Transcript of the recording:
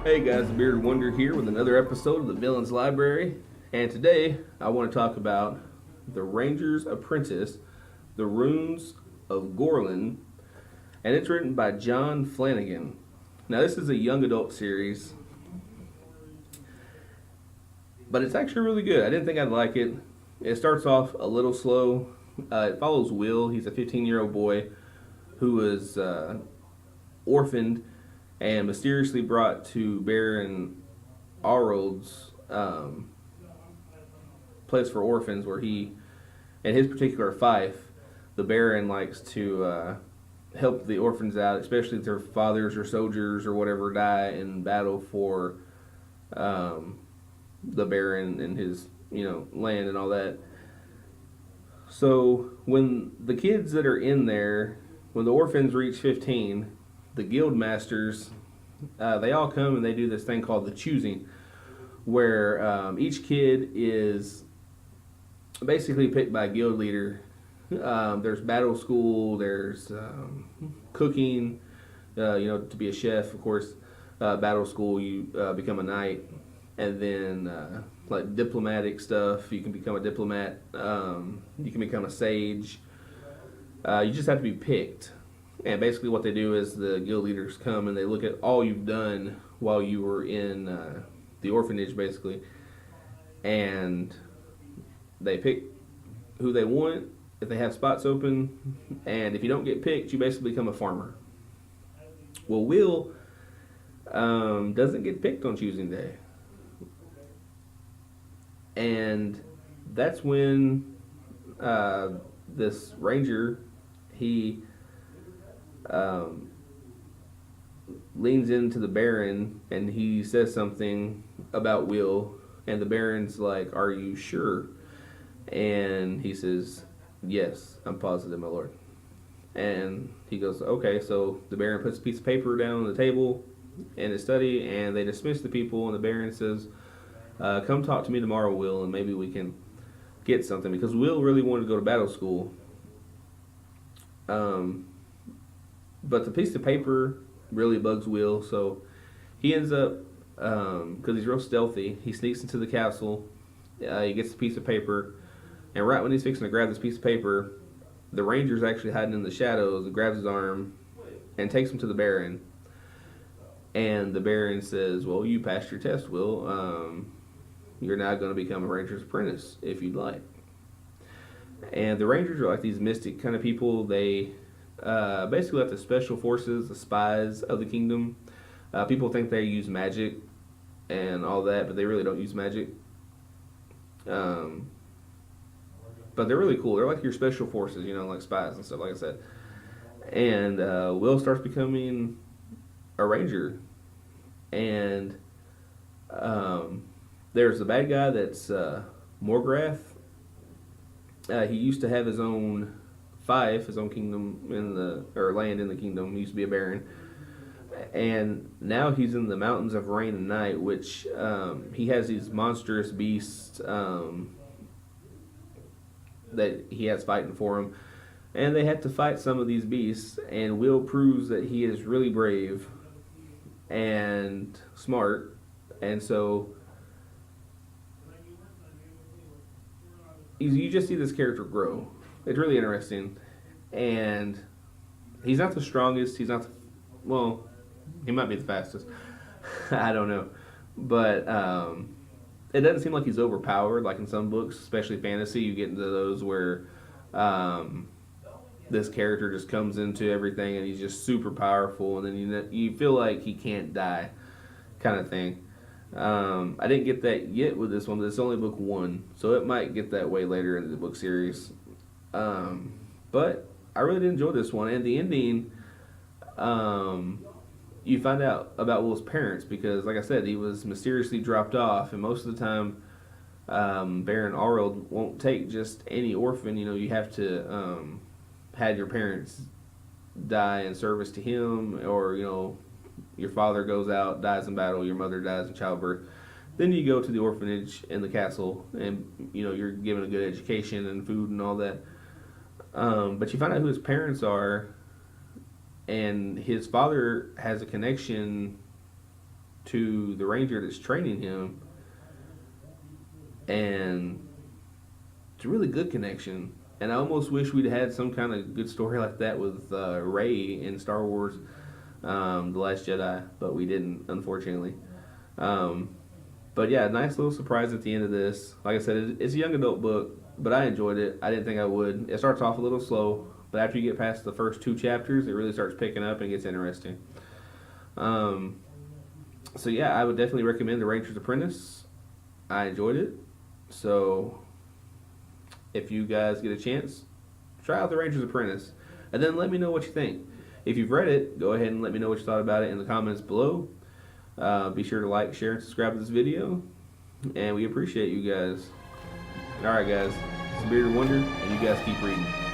Hey guys, the Bearded Wonder here with another episode of the Villains Library. And today I want to talk about The Ranger's Apprentice, The Runes of Gotlan, and it's written by John Flanagan. Now, this is a young adult series, but it's actually really good. I didn't think I'd like it. It starts off a little slow. It follows Will. He's a 15-year-old boy who was orphaned and mysteriously brought to Baron Arold's place for orphans, where he, in his particular fief, the Baron likes to help the orphans out, especially if their fathers or soldiers or whatever die in battle for the Baron and his land and all that. So when the kids that are in there, when the orphans reach 15, the guild masters, they all come and they do this thing called the choosing, where each kid is basically picked by a guild leader. There's battle school, there's cooking, to be a chef, of course. Battle school, you become a knight, and then like diplomatic stuff, you can become a diplomat. You can become a sage. You just have to be picked. And basically what they do is the guild leaders come and they look at all you've done while you were in the orphanage, basically. And they pick who they want, if they have spots open. And if you don't get picked, you basically become a farmer. Well, Will doesn't get picked on choosing day. And that's when this ranger, he leans into the Baron and he says something about Will, and the Baron's like, "Are you sure?" And he says, "Yes, I'm positive, my lord." And he goes, "Okay." So the Baron puts a piece of paper down on the table in his study, and they dismiss the people, and the Baron says, "Come talk to me tomorrow, Will, and maybe we can get something," because Will really wanted to go to battle school. But the piece of paper really bugs Will, so he ends up, because he's real stealthy, he sneaks into the castle, he gets the piece of paper, and right when he's fixing to grab this piece of paper, the ranger's actually hiding in the shadows and grabs his arm and takes him to the Baron. And the Baron says, "Well, you passed your test, Will. You're now going to become a ranger's apprentice, if you'd like." And the rangers are like these mystic kind of people. They basically like the special forces, the spies of the kingdom. People think they use magic and all that, but they really don't use magic. But they're really cool. They're like your special forces, like spies and stuff, like I said. And Will starts becoming a ranger. And there's the bad guy that's Graf. He used to have his own fief, his own kingdom land in the kingdom. He used to be a baron, and now he's in the mountains of rain and night, which he has these monstrous beasts that he has fighting for him, and they have to fight some of these beasts. And Will proves that he is really brave and smart, and so you just see this character grow. It's really interesting. And he's not the strongest. He's not he might be the fastest. I don't know. But it doesn't seem like he's overpowered. Like in some books, especially fantasy, you get into those where this character just comes into everything and he's just super powerful. And then you feel like he can't die kind of thing. I didn't get that yet with this one, but it's only book 1, so it might get that way later in the book series. But I really did enjoy this one, and the ending, you find out about Will's parents, because, like I said, he was mysteriously dropped off, and most of the time, Baron Arold won't take just any orphan. You have to have your parents die in service to him, or your father goes out, dies in battle, your mother dies in childbirth. Then you go to the orphanage in the castle, and you're given a good education and food and all that. But you find out who his parents are, and his father has a connection to the ranger that's training him, and it's a really good connection. And I almost wish we'd had some kind of good story like that with Rey in Star Wars, The Last Jedi, but we didn't, unfortunately. But yeah, nice little surprise at the end of this. Like I said, it's a young adult book, but I enjoyed it. I didn't think I would. It starts off a little slow, but after you get past the first 2 chapters, it really starts picking up and gets interesting. So yeah, I would definitely recommend The Ranger's Apprentice. I enjoyed it. So if you guys get a chance, try out The Ranger's Apprentice, and then let me know what you think. If you've read it, go ahead and let me know what you thought about it in the comments below. Be sure to like, share, and subscribe to this video, and we appreciate you guys. Alright guys, it's Bearded Wonder, and you guys keep reading.